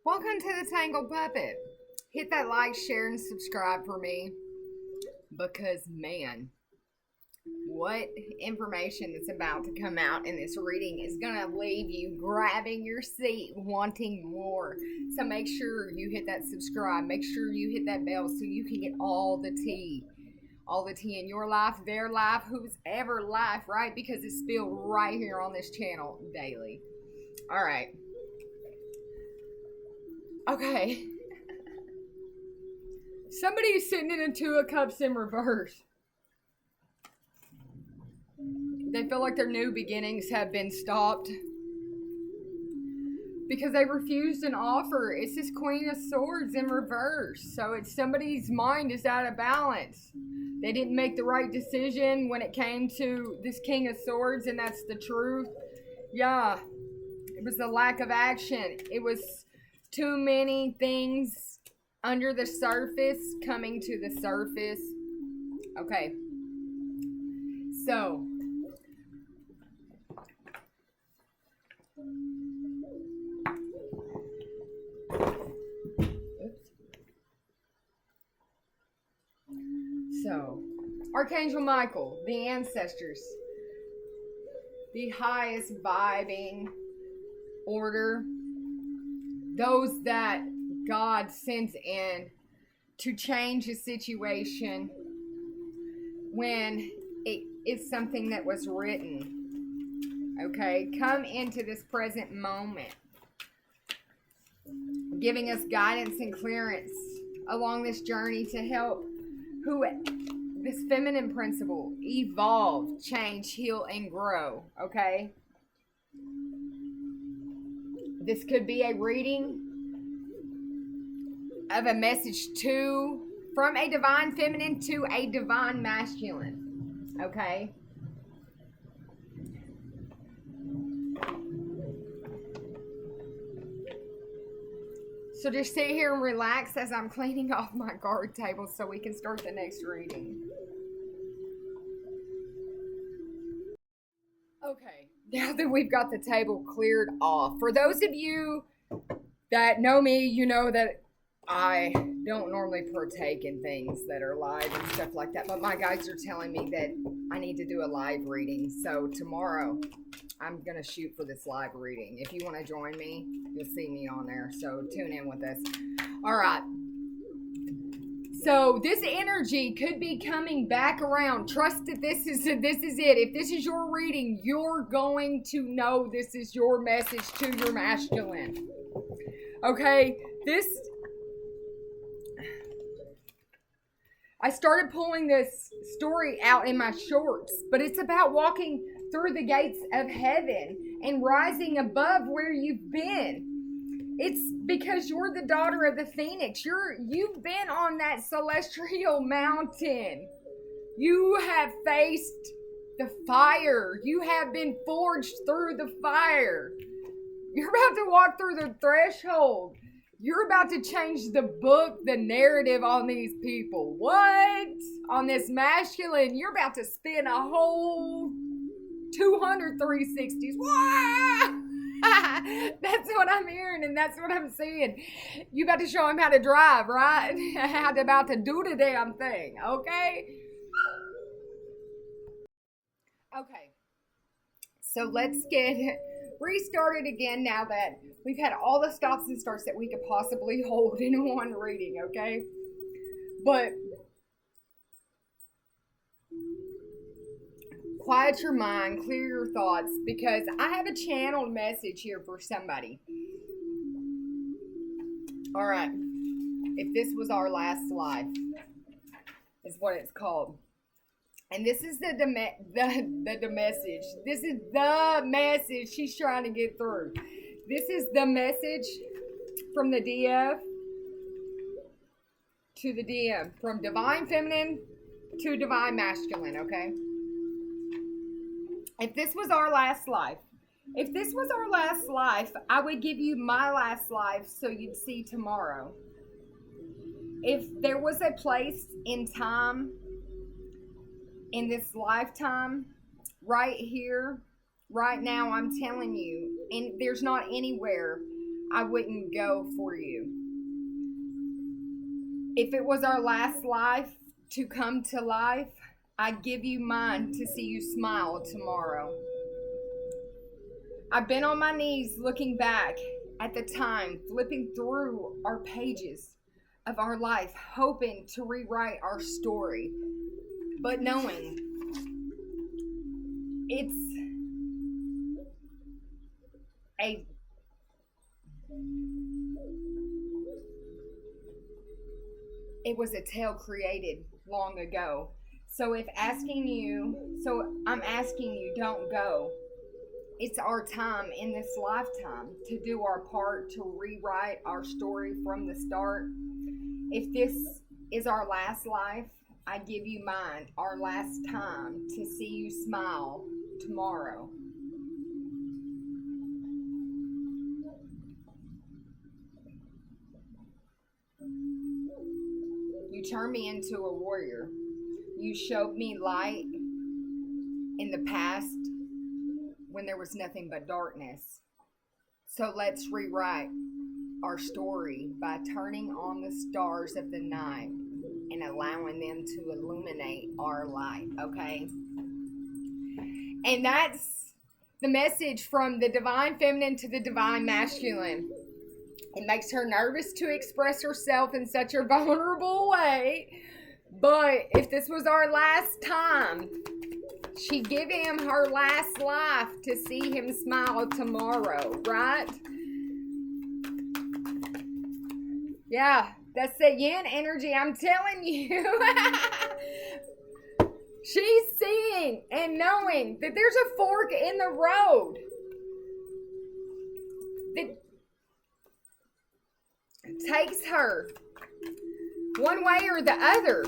Welcome to the Tangled Puppet. Hit that like, share, and subscribe for me because, man, what information that's about to come out in this reading is going to leave you grabbing your seat, wanting more. So make sure you hit that subscribe. Make sure you hit that bell so you can get all the tea. All the tea in your life, their life, whose ever life, right? Because it's spilled right here on this channel daily. All right. Okay. Somebody is sitting in a Two of Cups in reverse. They feel like their new beginnings have been stopped because they refused an offer. It's this Queen of Swords in reverse. So it's somebody's mind is out of balance. They didn't make the right decision when it came to this King of Swords, and that's the truth. Yeah. It was the lack of action. It was too many things under the surface coming to the surface. Okay. So, Archangel Michael, the ancestors, the highest vibing order, those that God sends in to change a situation when it is something that was written. Okay, come into this present moment, giving us guidance and clearance along this journey to help this feminine principle evolve, change, heal, and grow. Okay, this could be a reading of a message from a divine feminine to a divine masculine. Okay. So just sit here and relax as I'm cleaning off my card table so we can start the next reading. Okay, now that we've got the table cleared off, for those of you that know me, you know that I don't normally partake in things that are live and stuff like that, but my guides are telling me that I need to do a live reading. So tomorrow, I'm going to shoot for this live reading. If you want to join me, you'll see me on there. So tune in with us. All right. So this energy could be coming back around. Trust that this is it. If this is your reading, you're going to know this is your message to your masculine. Okay? I started pulling this story out in my shorts, but it's about walking through the gates of heaven and rising above where you've been. It's because you're the daughter of the Phoenix. You've been on that celestial mountain. You have faced the fire. You have been forged through the fire. You're about to walk through the threshold. You're about to change the book, the narrative on these people. What? On this masculine, you're about to spin a whole 200 360s. Wow! That's what I'm hearing and that's what I'm seeing. You got to show him how to drive, right? How about to do the damn thing, okay? Okay. So let's get restarted again now that we've had all the stops and starts that we could possibly hold in one reading, okay? But quiet your mind, clear your thoughts, because I have a channeled message here for somebody. All right. If this was our last life, is what it's called. And this is the message. This is the message she's trying to get through. This is the message from the DF to the DM. From divine feminine to divine masculine, okay? If this was our last life, I would give you my last life so you'd see tomorrow. If there was a place in time in this lifetime, right here, right now, I'm telling you, and there's not anywhere I wouldn't go for you. If it was our last life to come to life, I'd give you mine to see you smile tomorrow. I've been on my knees looking back at the time, flipping through our pages of our life, hoping to rewrite our story, but knowing it was a tale created long ago. So I'm asking you, don't go. It's our time in this lifetime to do our part to rewrite our story from the start. If this is our last life, I give you mine, our last time to see you smile tomorrow. You turned me into a warrior. You showed me light in the past when there was nothing but darkness. So let's rewrite our story by turning on the stars of the night and allowing them to illuminate our light, okay? And that's the message from the divine feminine to the divine masculine. It makes her nervous to express herself in such a vulnerable way. But if this was our last time, she'd give him her last life to see him smile tomorrow, right? Yeah, that's the yin energy, I'm telling you. She's seeing and knowing that there's a fork in the road that takes her one way or the other.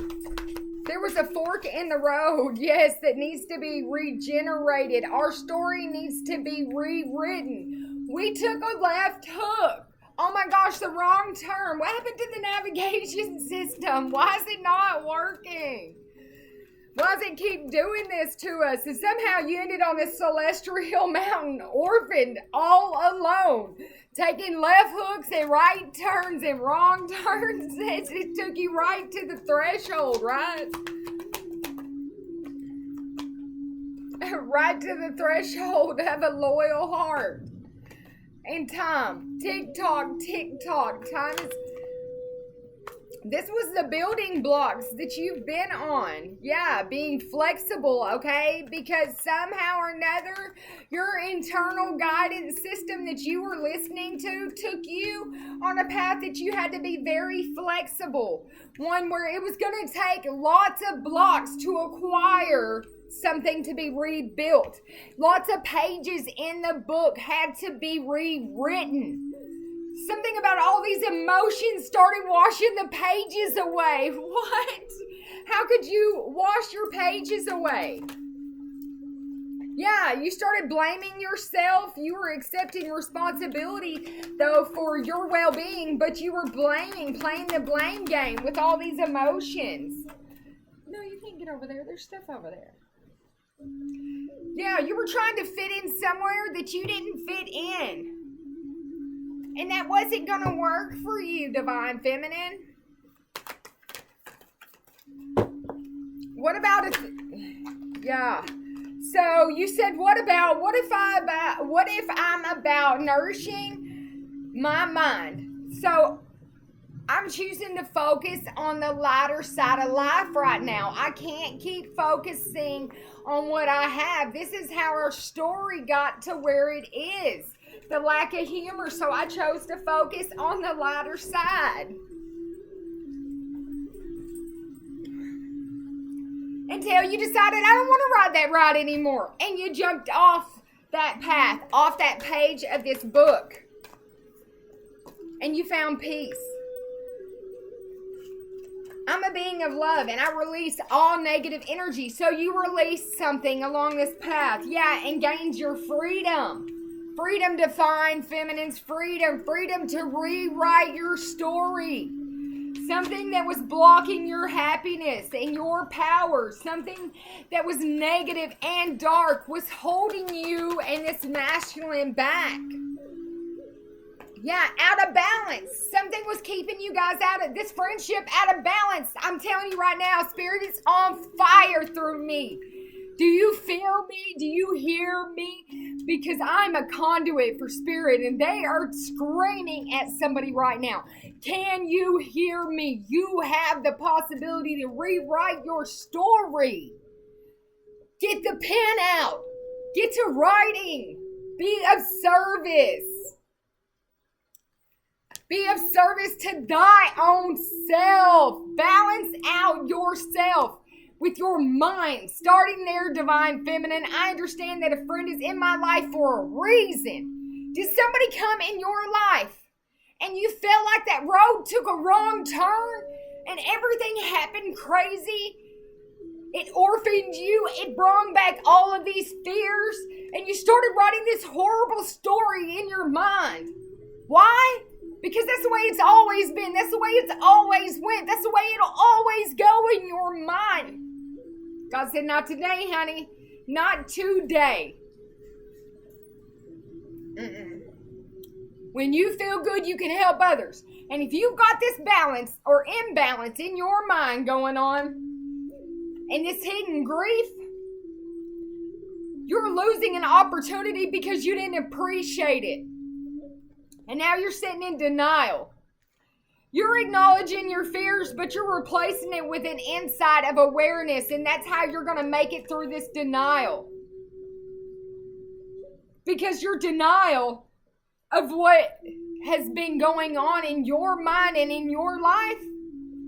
There was a fork in the road, yes, that needs to be regenerated. Our story needs to be rewritten. We took a left hook. Oh my gosh, the wrong turn. What happened to the navigation system? Why is it not working? Why does it keep doing this to us? And somehow you ended on this celestial mountain, orphaned, all alone, taking left hooks and right turns and wrong turns. It took you right to the threshold, right? Right to the threshold of a loyal heart. And time, tick-tock, tick-tock. Time is... This was the building blocks that you've been on. Yeah, being flexible, okay? Because somehow or another, your internal guidance system that you were listening to took you on a path that you had to be very flexible. One where it was going to take lots of blocks to acquire something to be rebuilt. Lots of pages in the book had to be rewritten. Something about all these emotions started washing the pages away. What? How could you wash your pages away? Yeah, you started blaming yourself. You were accepting responsibility, though, for your well-being, but you were playing the blame game with all these emotions. No, you can't get over there. There's stuff over there. Yeah, you were trying to fit in somewhere that you didn't fit in. And that wasn't going to work for you, Divine Feminine. What about if... Yeah. So you said, what if I'm about nourishing my mind? So I'm choosing to focus on the lighter side of life right now. I can't keep focusing on what I have. This is how our story got to where it is. The lack of humor, so I chose to focus on the lighter side. Until you decided, I don't want to ride that ride anymore. And you jumped off that path, off that page of this book. And you found peace. I'm a being of love, and I release all negative energy. So you released something along this path. Yeah, and gained your freedom. Freedom to find feminine's freedom. Freedom to rewrite your story. Something that was blocking your happiness and your power. Something that was negative and dark was holding you and this masculine back. Yeah, out of balance. Something was keeping you guys out of this friendship out of balance. I'm telling you right now, Spirit is on fire through me. Do you feel me? Do you hear me? Because I'm a conduit for Spirit and they are screaming at somebody right now. Can you hear me? You have the possibility to rewrite your story. Get the pen out. Get to writing. Be of service. Be of service to thy own self. Balance out yourself with your mind. Starting there, Divine Feminine. I understand that a friend is in my life for a reason. Did somebody come in your life and you felt like that road took a wrong turn and everything happened crazy? It orphaned you. It brought back all of these fears. And you started writing this horrible story in your mind. Why? Because that's the way it's always been. That's the way it's always went. That's the way it'll always go in your mind. God said, not today, honey. Not today. When you feel good, you can help others. And if you've got this balance or imbalance in your mind going on, and this hidden grief, you're losing an opportunity because you didn't appreciate it. And now you're sitting in denial. You're acknowledging your fears, but you're replacing it with an insight of awareness, and that's how you're going to make it through this denial. Because your denial of what has been going on in your mind and in your life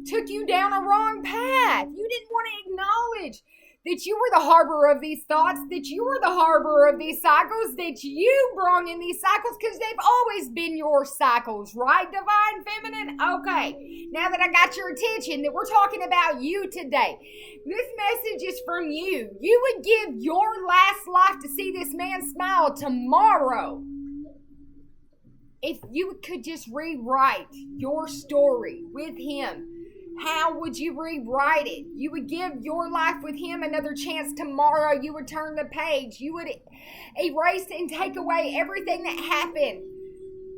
took you down a wrong path. You didn't want to acknowledge that you were the harbor of these thoughts, that you were the harbor of these cycles, that you brought in these cycles because they've always been your cycles, right, Divine Feminine? Okay, now that I got your attention, that we're talking about you today. This message is from you. You would give your last life to see this man smile tomorrow. If you could just rewrite your story with him, how would you rewrite it? You would give your life with him another chance tomorrow. You would turn the page. You would erase and take away everything that happened.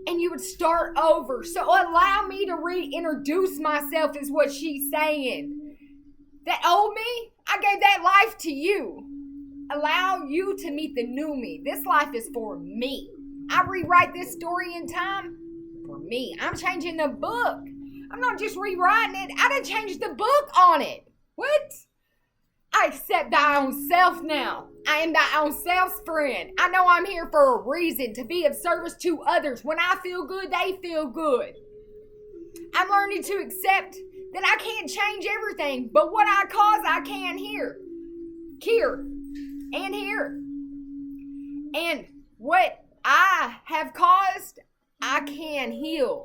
And you would start over. So allow me to reintroduce myself is what she's saying. That old me, I gave that life to you. Allow you to meet the new me. This life is for me. I rewrite this story in time for me. I'm changing the book. I'm not just rewriting it. I done changed the book on it. What? I accept thy own self now. I am thy own self's friend. I know I'm here for a reason, to be of service to others. When I feel good, they feel good. I'm learning to accept that I can't change everything, but what I cause, I can here. And what I have caused, I can heal.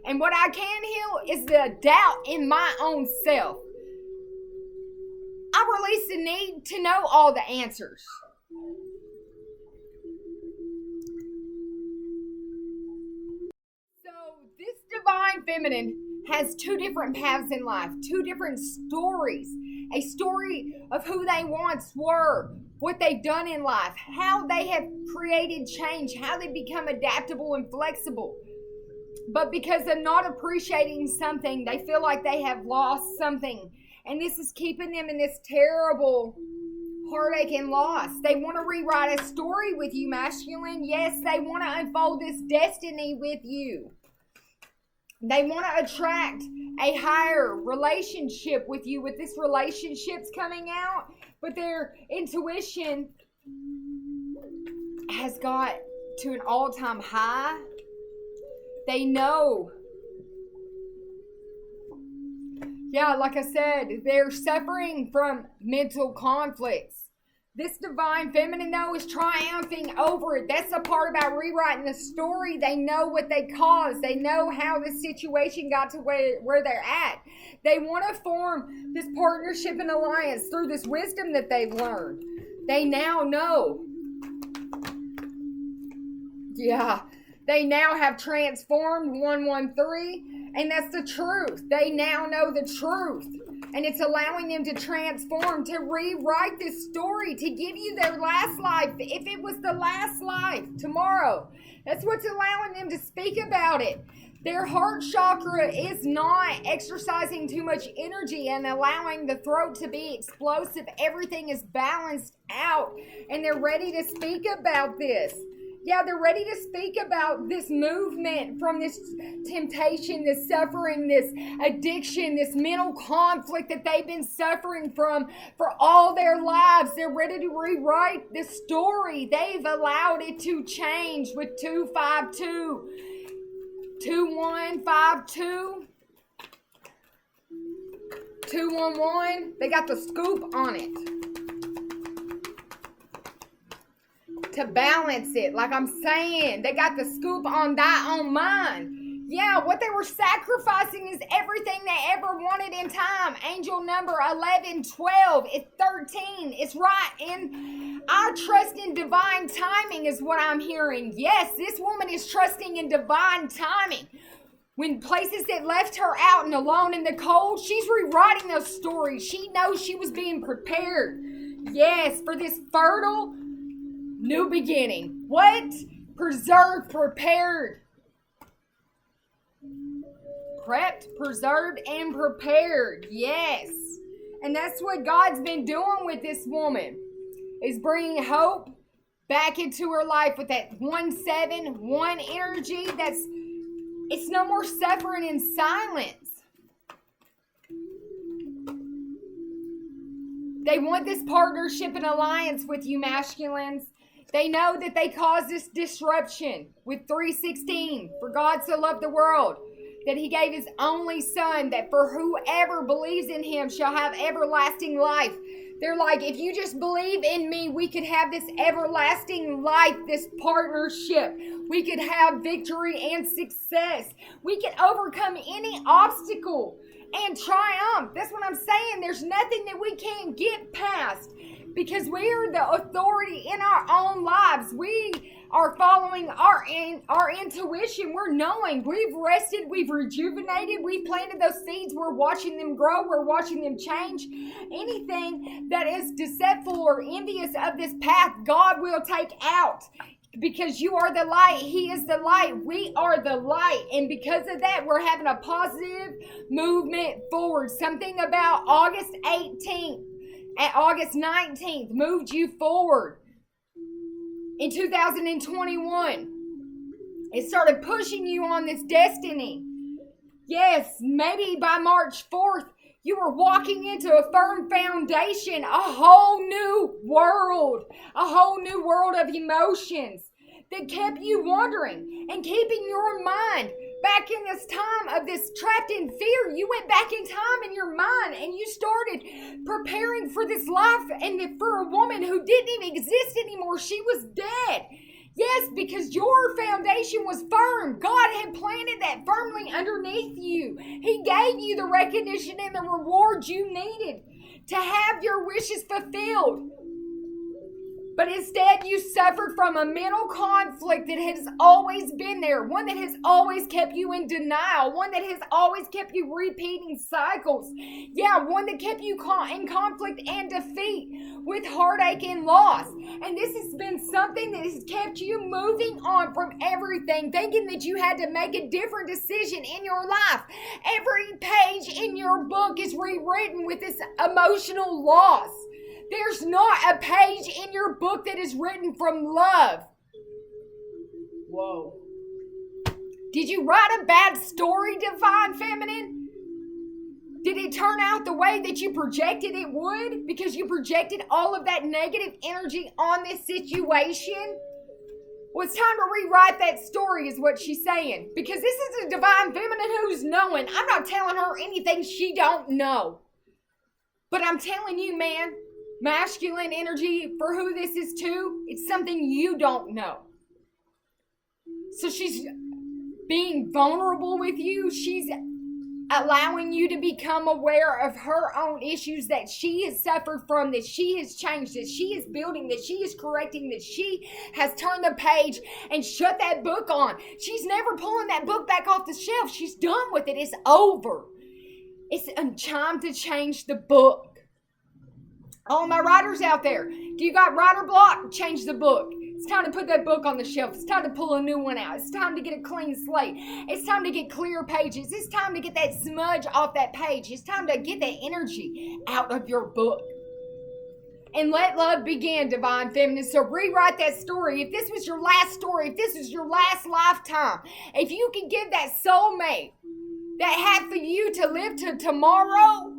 And what I can heal is the doubt in my own self. I release the need to know all the answers. So this Divine Feminine has two different paths in life, two different stories. A story of who they once were, what they've done in life, how they have created change, how they become adaptable and flexible. But because they're not appreciating something, they feel like they have lost something. And this is keeping them in this terrible heartache and loss. They want to rewrite a story with you, masculine. Yes, they want to unfold this destiny with you. They want to attract a higher relationship with you, with this relationship's coming out. But their intuition has got to an all-time high. They know. Yeah, like I said, they're suffering from mental conflicts. This Divine Feminine, though, is triumphing over it. That's the part about rewriting the story. They know what they caused. They know how the situation got to where they're at. They want to form this partnership and alliance through this wisdom that they've learned. They now know. Yeah. They now have transformed 113, and that's the truth. They now know the truth, and it's allowing them to transform, to rewrite this story, to give you their last life. If it was the last life tomorrow, That's what's allowing them to speak about it. Their heart chakra is not exercising too much energy and allowing the throat to be explosive. Everything is balanced out, and they're ready to speak about this. Yeah, they're ready to speak about this movement from this temptation, this suffering, this addiction, this mental conflict that they've been suffering from for all their lives. They're ready to rewrite the story. They've allowed it to change with 252. 2152. 211. They got the scoop on it. To balance it, like I'm saying, they got the scoop on thy own mind. Yeah, what they were sacrificing is everything they ever wanted in time. Angel number 1112. It's 13. It's right in our trust in divine timing is what I'm hearing. Yes, this woman is trusting in divine timing. When places that left her out and alone in the cold, she's rewriting those stories. She knows she was being prepared. Yes, for this fertile new beginning. What? Preserved, prepared. Prepped, preserved, and prepared. Yes. And that's what God's been doing with this woman. Is bringing hope back into her life with that 171 energy. It's no more suffering in silence. They want this partnership and alliance with you, masculines. They know that they caused this disruption with 3:16. For God so loved the world that he gave his only son, that for whoever believes in him shall have everlasting life. They're like, if you just believe in me, we could have this everlasting life, this partnership. We could have victory and success. We can overcome any obstacle and triumph. That's what I'm saying. There's nothing that we can't get past because we are the authority in our own lives. We are following our intuition. We're knowing. We've rested. We've rejuvenated. We've planted those seeds. We're watching them grow. We're watching them change. Anything that is deceitful or envious of this path, God will take out. Because you are the light. He is the light. We are the light. And because of that, we're having a positive movement forward. Something about August 18th and August 19th moved you forward. In 2021, it started pushing you on this destiny. Yes, maybe by March 4th, you were walking into a firm foundation, a whole new world of emotions that kept you wondering and keeping your mind back in this time of this trapped in fear. You went back in time in your mind and you started preparing for this life and for a woman who didn't even exist anymore. She was dead. Yes, because your foundation was firm. God had planted that firmly underneath you. He gave you the recognition and the reward you needed to have your wishes fulfilled. But instead, you suffered from a mental conflict that has always been there. One that has always kept you in denial. One that has always kept you repeating cycles. Yeah, one that kept you in conflict and defeat with heartache and loss. And this has been something that has kept you moving on from everything, thinking that you had to make a different decision in your life. Every page in your book is rewritten with this emotional loss. There's not a page in your book that is written from love. Whoa. Did you write a bad story, Divine Feminine? Did it turn out the way that you projected it would? Because you projected all of that negative energy on this situation? Well, it's time to rewrite that story is what she's saying. Because this is a Divine Feminine who's knowing. I'm not telling her anything she don't know. But I'm telling you, man, masculine energy, for who this is too, it's something you don't know. So she's being vulnerable with you. She's allowing you to become aware of her own issues that she has suffered from, that she has changed, that she is building, that she is correcting, that she has turned the page and shut that book on. She's never pulling that book back off the shelf. She's done with it. It's over. It's time to change the book. All my writers out there, do you got writer block? Change the book. It's time to put that book on the shelf. It's time to pull a new one out. It's time to get a clean slate. It's time to get clear pages. It's time to get that smudge off that page. It's time to get that energy out of your book. And let love begin, Divine Feminine. So rewrite that story. If this was your last story, if this was your last lifetime, if you can give that soulmate that half of you to live to tomorrow,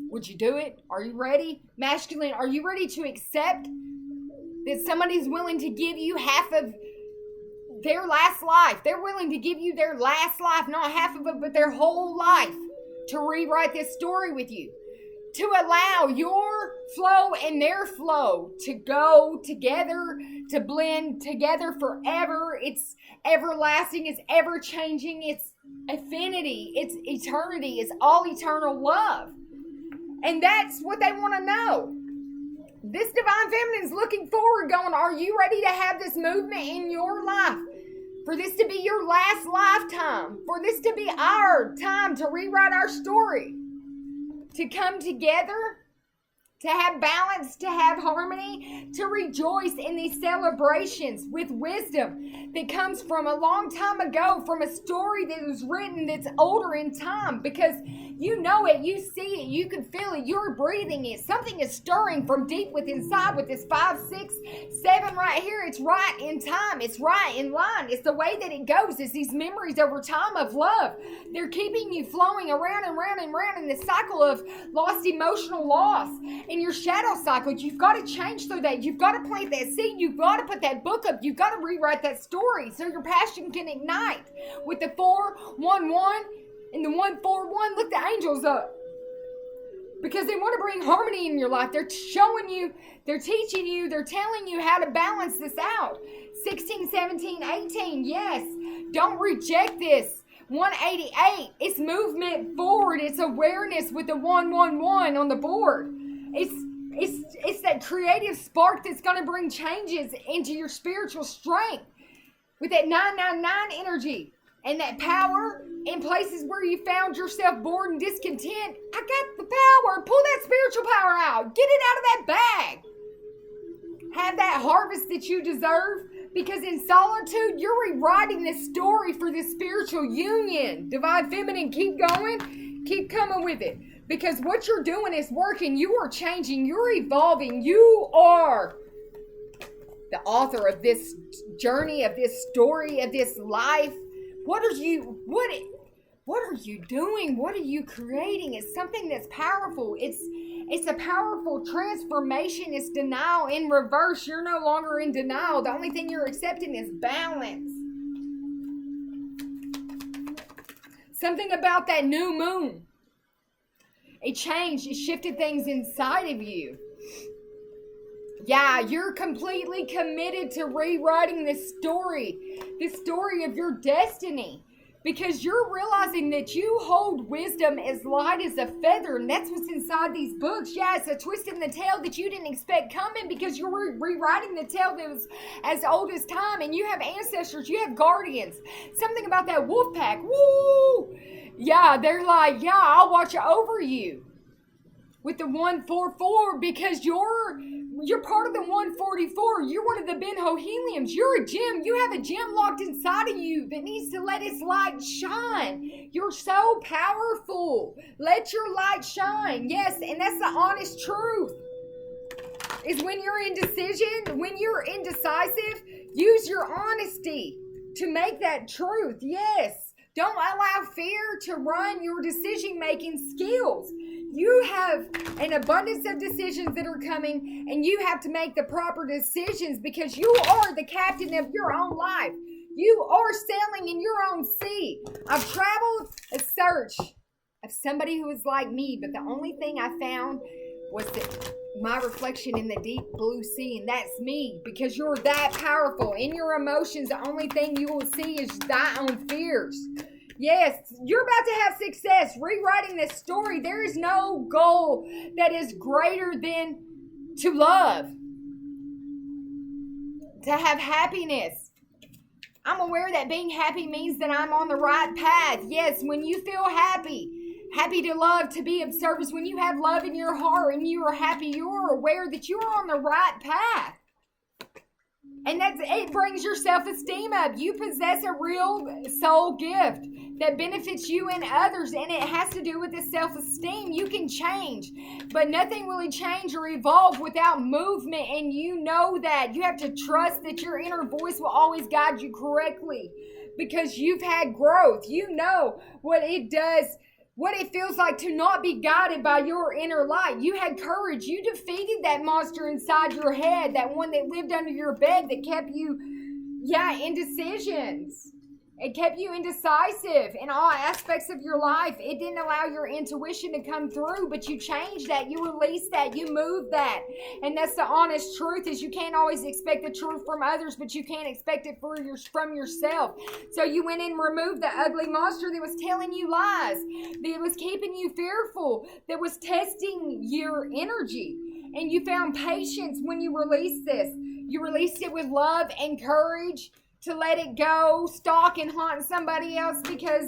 would you do it? Are you ready? Masculine, are you ready to accept that somebody's willing to give you half of their last life? They're willing to give you their last life, not half of it, but their whole life, to rewrite this story with you. To allow your flow and their flow to go together, to blend together forever. It's everlasting, it's ever changing, it's affinity, it's eternity, it's all eternal love. And that's what they want to know. This Divine Feminine is looking forward, going, are you ready to have this movement in your life? For this to be your last lifetime. For this to be our time to rewrite our story. To come together. To have balance, to have harmony, to rejoice in these celebrations with wisdom that comes from a long time ago, from a story that was written that's older in time, because you know it, you see it, you can feel it, you're breathing it. Something is stirring from deep within inside with this 5, 6, 7 right here. It's right in time. It's right in line. It's the way that it goes. It's these memories over time of love. They're keeping you flowing around and round and round in this cycle of lost emotional loss. In your shadow cycle, you've got to change through that. You've got to plant that seed. You've got to put that book up. You've got to rewrite that story so your passion can ignite. With the 4-1-1 and the 1-4-1, look the angels up. Because they want to bring harmony in your life. They're showing you, they're teaching you, they're telling you how to balance this out. 16, 17, 18, yes. Don't reject this. 188, it's movement forward. It's awareness with the 1-1-1 on the board. It's that creative spark that's going to bring changes into your spiritual strength with that 999 energy and that power in places where you found yourself bored and discontent. I got the power. Pull that spiritual power out. Get it out of that bag. Have that harvest that you deserve, because in solitude, you're rewriting this story for this spiritual union. Divine Feminine, keep going. Keep coming with it. Because what you're doing is working. You are changing. You're evolving. You are the author of this journey, of this story, of this life. What are you doing? What are you creating? It's something that's powerful. It's a powerful transformation. It's denial in reverse. You're no longer in denial. The only thing you're accepting is balance. Something about that new moon. It changed. It shifted things inside of you. Yeah, you're completely committed to rewriting this story of your destiny. Because you're realizing that you hold wisdom as light as a feather. And that's what's inside these books. Yeah, it's a twist in the tale that you didn't expect coming, because you're rewriting the tale that was as old as time. And you have ancestors. You have guardians. Something about that wolf pack. Woo! Yeah, they're like, yeah, I'll watch over you. With the 144, because you're part of the 144. You're one of the Ben-Ho-Heliums. You're a gem. You have a gem locked inside of you that needs to let its light shine. You're so powerful. Let your light shine. Yes, and that's the honest truth. Is when you're indecision, when you're indecisive, use your honesty to make that truth. Yes. Don't allow fear to run your decision-making skills. You have an abundance of decisions that are coming, and you have to make the proper decisions, because you are the captain of your own life. You are sailing in your own sea. I've traveled a search of somebody who was like me, but the only thing I found was my reflection in the deep blue sea, and that's me, because you're that powerful. In your emotions, the only thing you will see is thy own fears. Yes, you're about to have success rewriting this story. There is no goal that is greater than to love, to have happiness. I'm aware that being happy means that I'm on the right path. Yes, when you feel happy, happy to love, to be of service. When you have love in your heart and you are happy, you are aware that you are on the right path. And it brings your self-esteem up. You possess a real soul gift that benefits you and others, and it has to do with the self-esteem. You can change, but nothing really change or evolve without movement, and you know that. You have to trust that your inner voice will always guide you correctly because you've had growth. You know what it does, what it feels like to not be guided by your inner light. You had courage. You defeated that monster inside your head, that one that lived under your bed that kept you, in decisions. It kept you indecisive in all aspects of your life. It didn't allow your intuition to come through, but you changed that. You released that. You moved that. And that's the honest truth, is you can't always expect the truth from others, but you can't expect it from yourself. So you went and removed the ugly monster that was telling you lies, that was keeping you fearful, that was testing your energy. And you found patience when you released this. You released it with love and courage to let it go, stalk and haunt somebody else because,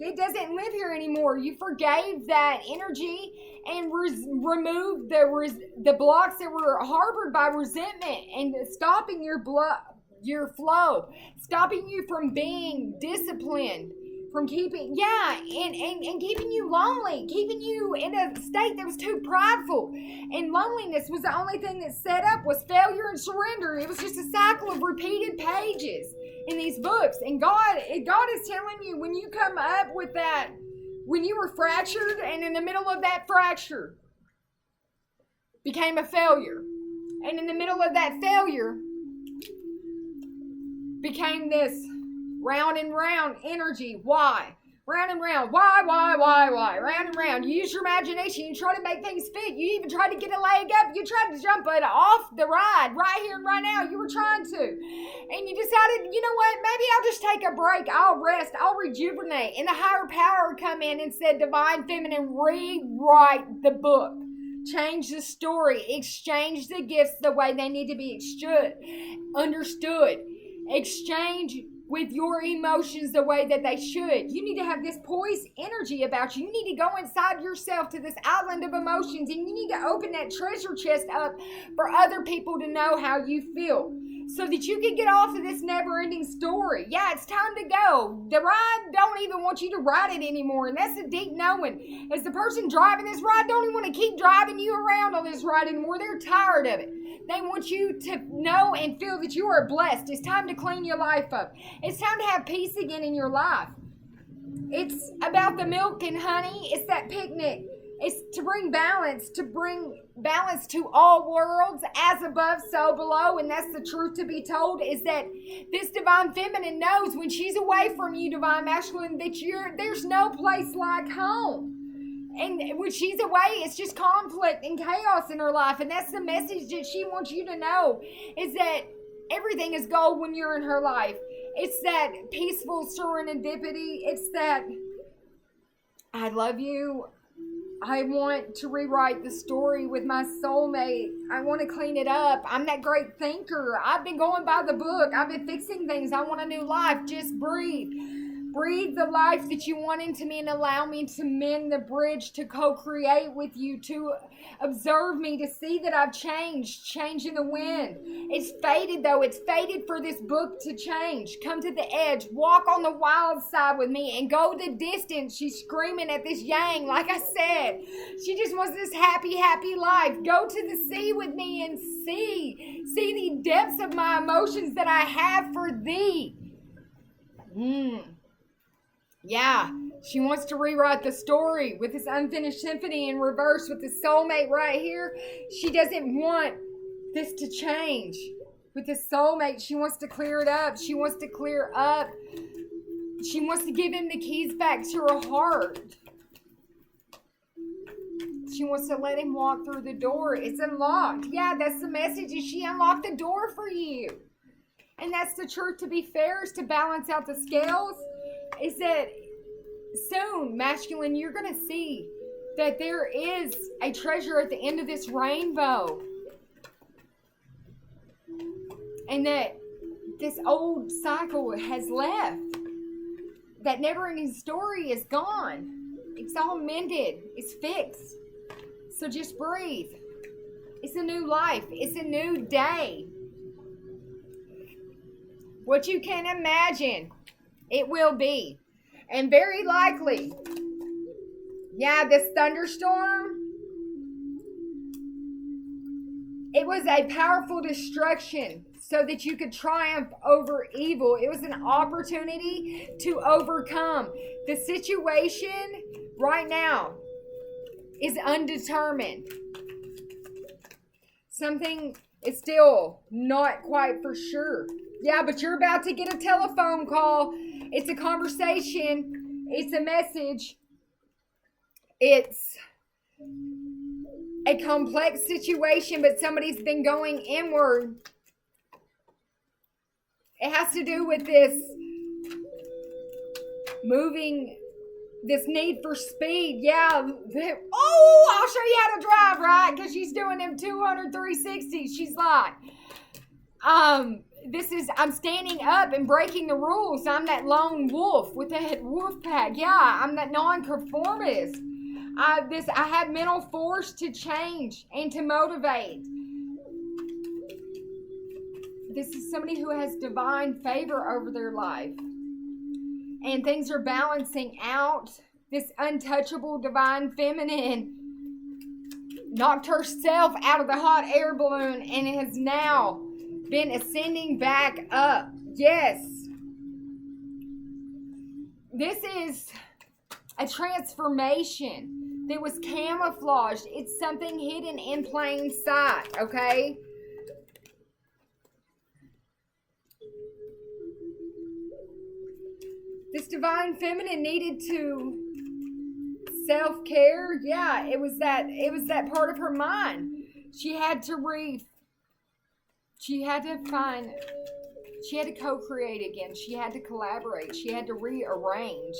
it doesn't live here anymore. You forgave that energy and removed the blocks that were harbored by resentment and stopping your flow, stopping you from being disciplined, from keeping, and keeping you lonely, keeping you in a state that was too prideful. And loneliness was the only thing that set up was failure and surrender. It was just a cycle of repeated pages in these books. And God is telling you, when you come up with that, when you were fractured and in the middle of that fracture became a failure. And in the middle of that failure became this round and round energy. Why? Round and round. Why? Round and round. You use your imagination. You try to make things fit. You even tried to get a leg up. You tried to jump it off the ride right here and right now. You were trying to. And you decided, you know what? Maybe I'll just take a break. I'll rest. I'll rejuvenate. And the higher power come in and said, Divine Feminine, rewrite the book. Change the story. Exchange the gifts the way they need to be understood. Exchange with your emotions the way that they should. You need to have this poised energy about you. You need to go inside yourself to this island of emotions, and you need to open that treasure chest up for other people to know how you feel, so that you can get off of this never-ending story. Yeah, it's time to go. The ride don't even want you to ride it anymore, and that's a deep knowing. As the person driving this ride don't even want to keep driving you around on this ride anymore. They're tired of it. They want you to know and feel that you are blessed. It's time to clean your life up. It's time to have peace again in your life. It's about the milk and honey. It's that picnic. It's to bring balance to all worlds, as above, so below. And that's the truth to be told, is that this Divine Feminine knows when she's away from you, Divine Masculine, that there's no place like home. And when she's away, it's just conflict and chaos in her life. And that's the message that she wants you to know, is that everything is gold when you're in her life. It's that peaceful serendipity. It's that, I love you. I want to rewrite the story with my soulmate. I want to clean it up. I'm that great thinker. I've been going by the book. I've been fixing things. I want a new life. Just breathe. Breathe the life that you want into me and allow me to mend the bridge, to co-create with you, to observe me, to see that I've changed, change in the wind. It's fated though. It's fated for this book to change. Come to the edge. Walk on the wild side with me and go the distance. She's screaming at this yang, like I said. She just wants this happy, happy life. Go to the sea with me and see the depths of my emotions that I have for thee. Yeah, she wants to rewrite the story with this unfinished symphony in reverse with the soulmate right here. She doesn't want this to change. With the soulmate, she wants to clear it up. She wants to clear up. She wants to give him the keys back to her heart. She wants to let him walk through the door. It's unlocked. Yeah, that's the message, is she unlocked the door for you. And that's the truth. To be fair, is to balance out the scales. Is that soon, masculine, you're going to see that there is a treasure at the end of this rainbow. And that this old cycle has left. That never-ending story is gone. It's all mended. It's fixed. So just breathe. It's a new life. It's a new day. What you can imagine, it will be. And very likely, this thunderstorm, it was a powerful destruction so that you could triumph over evil. It was an opportunity to overcome. The situation right now is undetermined. Something is still not quite for sure. Yeah, but you're about to get a telephone call. It's a conversation. It's a message. It's a complex situation, but somebody's been going inward. It has to do with this moving, this need for speed. Yeah. I'll show you how to drive, right? Because she's doing them 200, 360s. She's like, I'm standing up and breaking the rules. I'm that lone wolf with that wolf pack. Yeah, I'm that non-conformist. I have mental force to change and to motivate. This is somebody who has divine favor over their life. And things are balancing out. This untouchable divine feminine knocked herself out of the hot air balloon and has now been ascending back up. Yes. This is a transformation that was camouflaged. It's something hidden in plain sight, okay? This divine feminine needed to self-care. Yeah, it was that part of her mind. She had to co-create again. She had to collaborate. She had to rearrange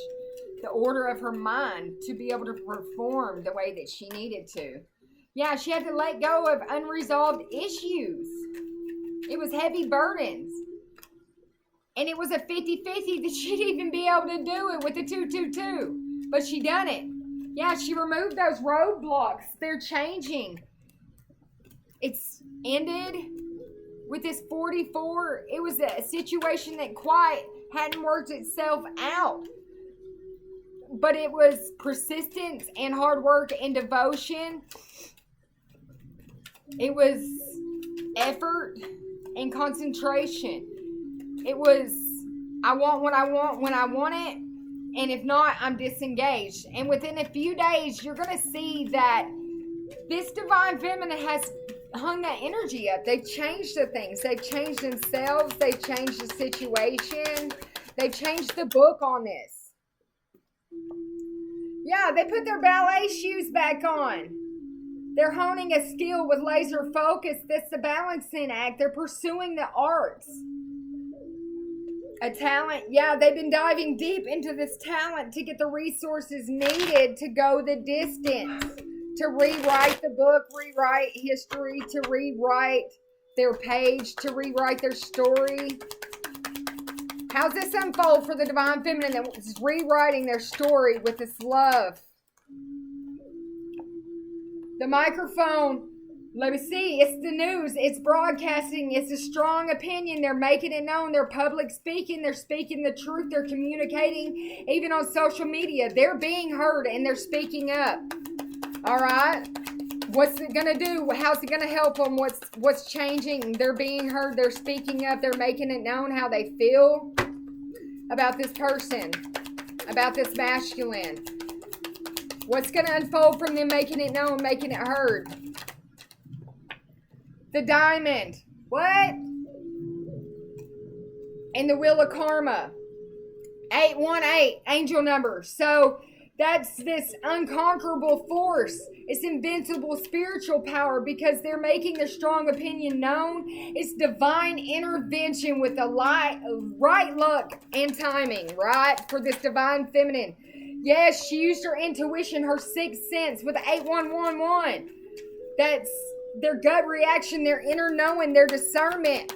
the order of her mind to be able to perform the way that she needed to. Yeah, she had to let go of unresolved issues. It was heavy burdens. And it was a 50-50 that she'd even be able to do it with the 222. But she done it. Yeah, she removed those roadblocks. They're changing. It's ended with this 44. It was a situation that quite hadn't worked itself out. But it was persistence and hard work and devotion. It was effort and concentration. It was, I want what I want when I want it, and if not, I'm disengaged. And within a few days, you're going to see that this divine feminine has hung that energy up. They've changed the things. They've changed themselves. They've changed the situation. They've changed the book on this. Yeah, they put their ballet shoes back on. They're honing a skill with laser focus. That's the balancing act. They're pursuing the arts. A talent. Yeah, they've been diving deep into this talent to get the resources needed to go the distance. To rewrite the book, rewrite history, to rewrite their page, to rewrite their story. How's this unfold for the divine feminine that is rewriting their story with this love? The microphone, let me see, it's the news, it's broadcasting, it's a strong opinion, they're making it known, they're public speaking, they're speaking the truth, they're communicating, even on social media, they're being heard and they're speaking up. All right, what's it gonna do? How's it gonna help them? What's changing? They're being heard, they're speaking up, they're making it known how they feel about this person, about this masculine. What's going to unfold from them making it known, making it heard? The diamond. What? And the wheel of karma. 818, angel number. So that's this unconquerable force. It's invincible spiritual power because they're making their strong opinion known. It's divine intervention with the right luck and timing, right? For this divine feminine. Yes, she used her intuition, her sixth sense with 8111. That's their gut reaction, their inner knowing, their discernment.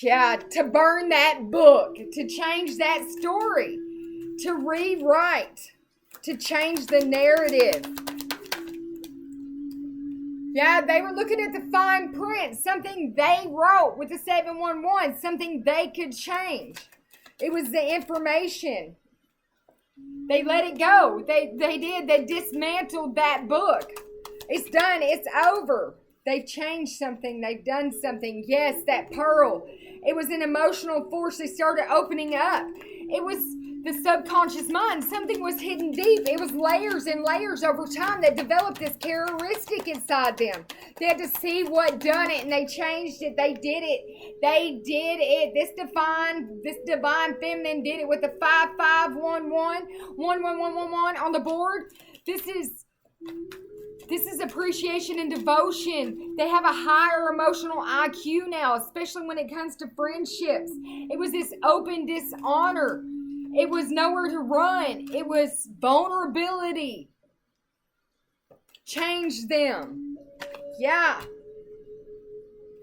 Yeah, to burn that book, to change that story, to rewrite, to change the narrative. Yeah, they were looking at the fine print, something they wrote with the 711, something they could change. It was the information. They let it go. They did. They dismantled that book. It's done. It's over. They've changed something. They've done something. Yes, that pearl. It was an emotional force. They started opening up. It was the subconscious mind. Something was hidden deep. It was layers and layers over time that developed this characteristic inside them. They had to see what done it, and they changed it. They did it. They did it. This divine feminine did it with the 5511, 11111 on the board. This is appreciation and devotion. They have a higher emotional IQ now, especially when it comes to friendships. It was this open dishonor. It was nowhere to run. It was vulnerability. Changed them. Yeah.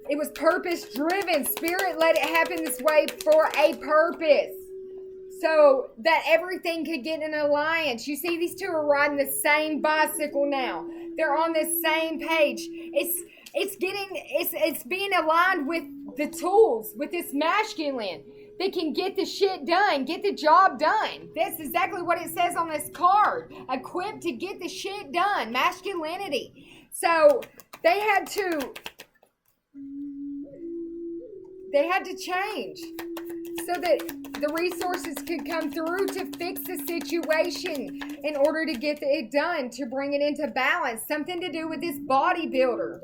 It was purpose driven. Spirit let it happen this way for a purpose. So that everything could get in alliance. You see, these two are riding the same bicycle now. They're on the same page. It's being aligned with the tools, with this masculine. They can get the shit done, get the job done. That's exactly what it says on this card. Equipped to get the shit done. Masculinity. So they had to change so that the resources could come through to fix the situation in order to get it done, to bring it into balance. Something to do with this bodybuilder.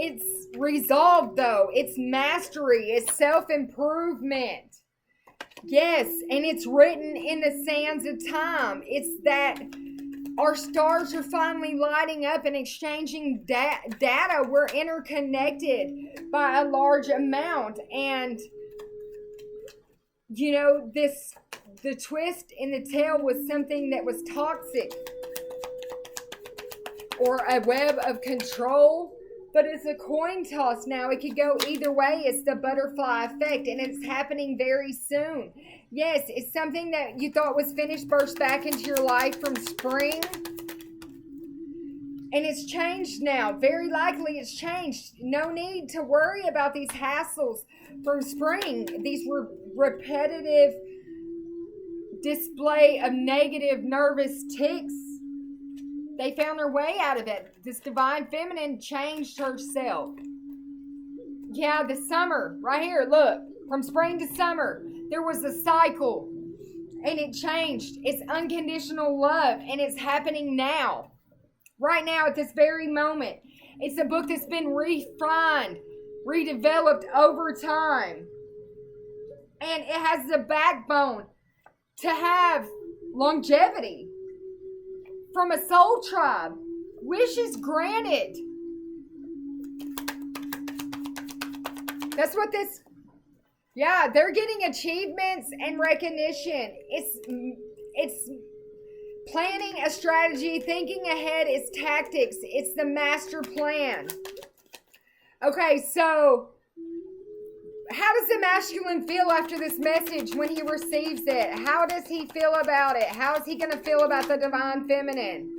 It's resolve, though. It's mastery. It's self-improvement. Yes, and it's written in the sands of time. It's that our stars are finally lighting up and exchanging data. We're interconnected by a large amount. And, you know, the twist in the tail was something that was toxic or a web of control. But it's a coin toss now. It could go either way. It's the butterfly effect, and it's happening very soon. Yes, it's something that you thought was finished, burst back into your life from spring. And it's changed now. Very likely it's changed. No need to worry about these hassles from spring. These were repetitive display of negative nervous tics. They found their way out of it. This divine feminine changed herself. Yeah, the summer, right here, look. From spring to summer, there was a cycle. And it changed. It's unconditional love. And it's happening now. Right now, at this very moment. It's a book that's been refined, redeveloped over time. And it has the backbone to have longevity. From a soul tribe. Wishes granted. That's what this... Yeah, they're getting achievements and recognition. It's planning a strategy, thinking ahead. It's tactics. It's the master plan. Okay, so... how does the masculine feel after this message when he receives it? How does he feel about it? How is he going to feel about the divine feminine?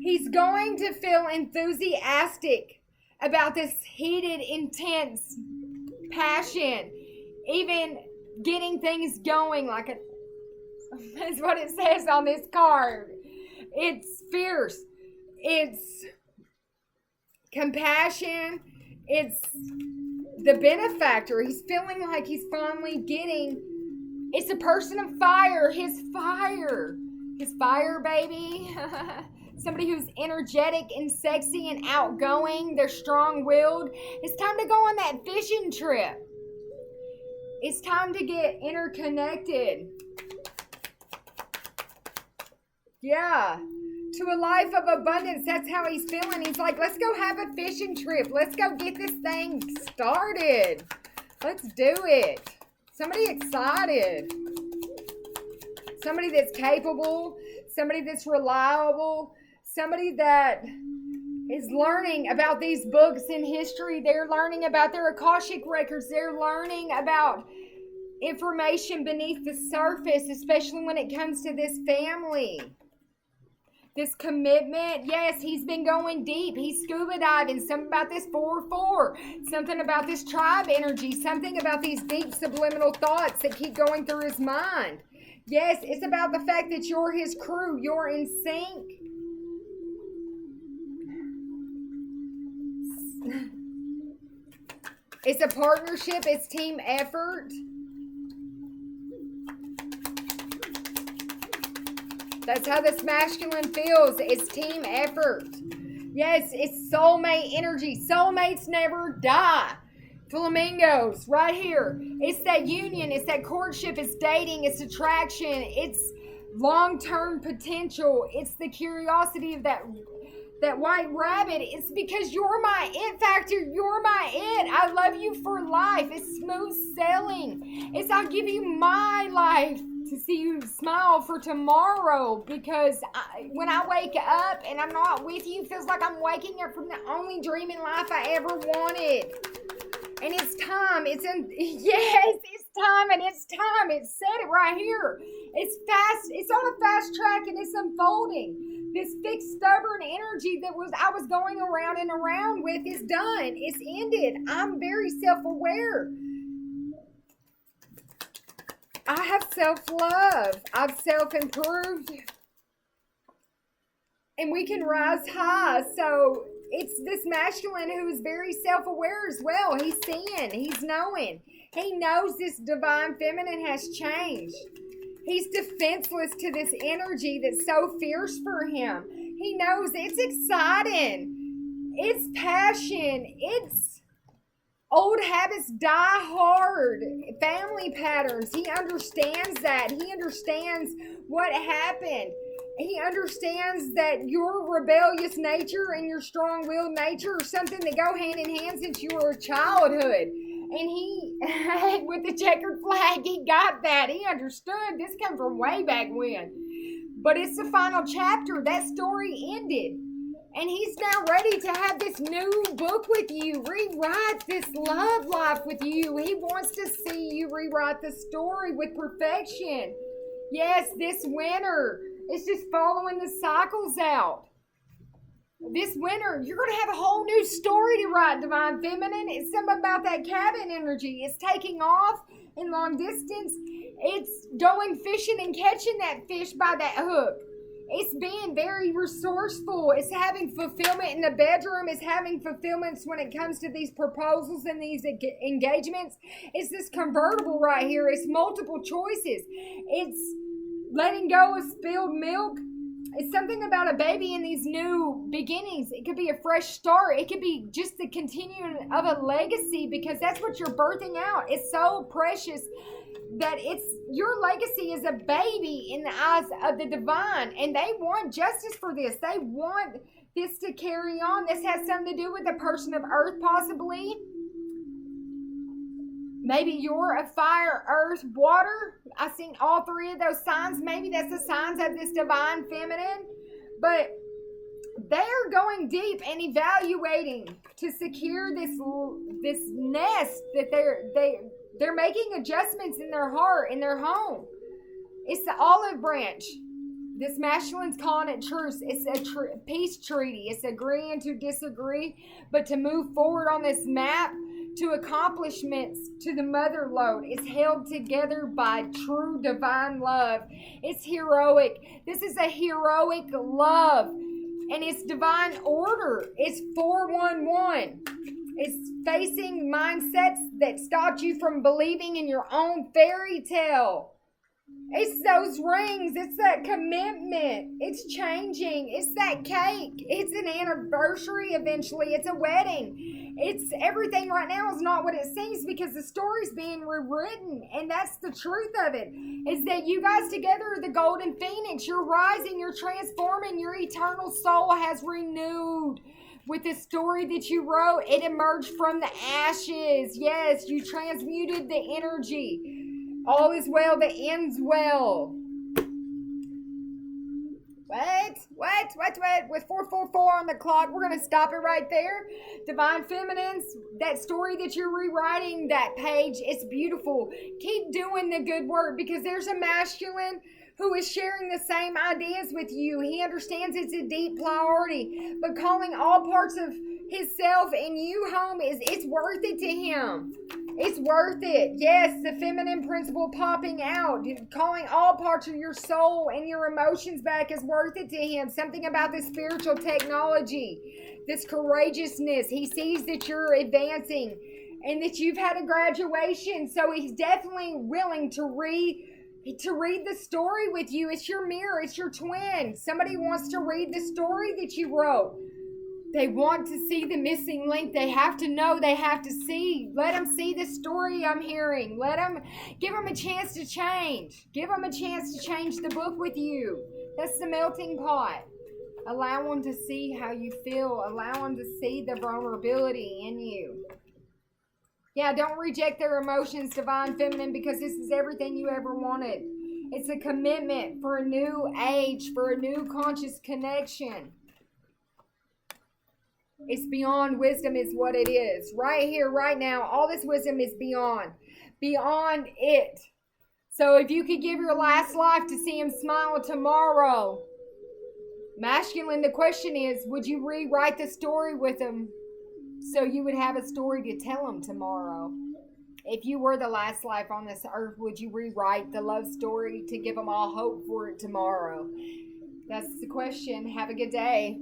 He's going to feel enthusiastic about this heated, intense passion. Even getting things going like a... that's what it says on this card. It's fierce. It's compassion. It's the benefactor. He's feeling like he's finally getting... it's a person of fire. His fire. His fire, baby. Somebody who's energetic and sexy and outgoing. They're strong-willed. It's time to go on that fishing trip. It's time to get interconnected. Yeah. To a life of abundance. That's how he's feeling. He's like, let's go have a fishing trip. Let's go get this thing started. Let's do it. Somebody excited. Somebody that's capable. Somebody that's reliable. Somebody that is learning about these books in history. They're learning about their Akashic records. They're learning about information beneath the surface, especially when it comes to this family. This commitment, yes, he's been going deep. He's scuba diving. Something about this 4-4. Something about this tribe energy. Something about these deep subliminal thoughts that keep going through his mind. Yes, it's about the fact that you're his crew. You're in sync. It's a partnership. It's team effort. That's how this masculine feels. It's team effort. Yes, it's soulmate energy. Soulmates never die. Flamingos, right here. It's that union. It's that courtship. It's dating. It's attraction. It's long-term potential. It's the curiosity of that white rabbit. It's because you're my it factor. You're my it. I love you for life. It's smooth sailing. It's I'll give you my life to see you smile for tomorrow, because when I wake up and I'm not with you, it feels like I'm waking up from the only dream in life I ever wanted. And it's time. Yes, it's time, and it's time. It said it right here. It's fast. It's on a fast track, and it's unfolding. This fixed, stubborn energy that I was going around and around with is done. It's ended. I'm very self-aware. I have self-love. I've self-improved. And we can rise high. So it's this masculine who is very self-aware as well. He's seeing. He's knowing. He knows this divine feminine has changed. He's defenseless to this energy that's so fierce for him. He knows it's exciting. It's passion. It's old habits die hard. Family patterns. He understands that. He understands what happened. He understands that your rebellious nature and your strong-willed nature are something that go hand in hand since you were a childhood. And he, with the checkered flag, he got that. He understood. This came from way back when. But it's the final chapter. That story ended. And he's now ready to have this new book with you, rewrite this love life with you. He wants to see you rewrite the story with perfection. Yes, this winter, it's just following the cycles out. This winter, you're going to have a whole new story to write, Divine Feminine. It's something about that cabin energy. It's taking off in long distance. It's going fishing and catching that fish by that hook. It's being very resourceful. It's having fulfillment in the bedroom. It's having fulfillments when it comes to these proposals and these engagements. It's this convertible right here. It's multiple choices. It's letting go of spilled milk. It's something about a baby in these new beginnings. It could be a fresh start. It could be just the continuing of a legacy, because that's what you're birthing out. It's so precious that it's your legacy is a baby in the eyes of the divine, and they want justice for this. They want this to carry on. This has something to do with a person of earth, possibly. Maybe you're a fire, earth, water. I've seen all three of those signs. Maybe that's the signs of this divine feminine. But they're going deep and evaluating to secure this nest that they're making adjustments in their heart, in their home. It's the olive branch. This masculine's calling it truce. It's a peace treaty. It's agreeing to disagree, but to move forward on this map to accomplishments to the mother lode. It's held together by true divine love. It's heroic. This is a heroic love, and it's divine order. It's 411. It's facing mindsets that stopped you from believing in your own fairy tale. It's those rings. It's that commitment. It's changing. It's that cake. It's an anniversary eventually. It's a wedding. It's everything right now is not what it seems, because the story's being rewritten. And that's the truth of it, is that you guys together are the golden phoenix. You're rising. You're transforming. Your eternal soul has renewed. With the story that you wrote, it emerged from the ashes. Yes, you transmuted the energy. All is well that ends well. What? With 444 on the clock, we're going to stop it right there. Divine Feminines, that story that you're rewriting, that page, it's beautiful. Keep doing the good work because there's a masculine who is sharing the same ideas with you. He understands it's a deep priority, but calling all parts of himself and you home it's worth it to him. It's worth it. Yes, the feminine principle popping out. Calling all parts of your soul and your emotions back is worth it to him. Something about the spiritual technology, this courageousness. He sees that you're advancing and that you've had a graduation. So he's definitely willing to read the story with you. It's your mirror. It's your twin. Somebody wants to read the story that you wrote. They want to see the missing link. They have to know. They have to see. Let them see the story I'm hearing. Give them a chance to change. Give them a chance to change the book with you. That's the melting pot. Allow them to see how you feel. Allow them to see the vulnerability in you. Yeah, don't reject their emotions, Divine Feminine, because this is everything you ever wanted. It's a commitment for a new age, for a new conscious connection. It's beyond wisdom is what it is. Right here, right now, all this wisdom is beyond it. So if you could give your last life to see him smile tomorrow, masculine, the question is, would you rewrite the story with him so you would have a story to tell him tomorrow? If you were the last life on this earth, would you rewrite the love story to give them all hope for it tomorrow? That's the question. Have a good day.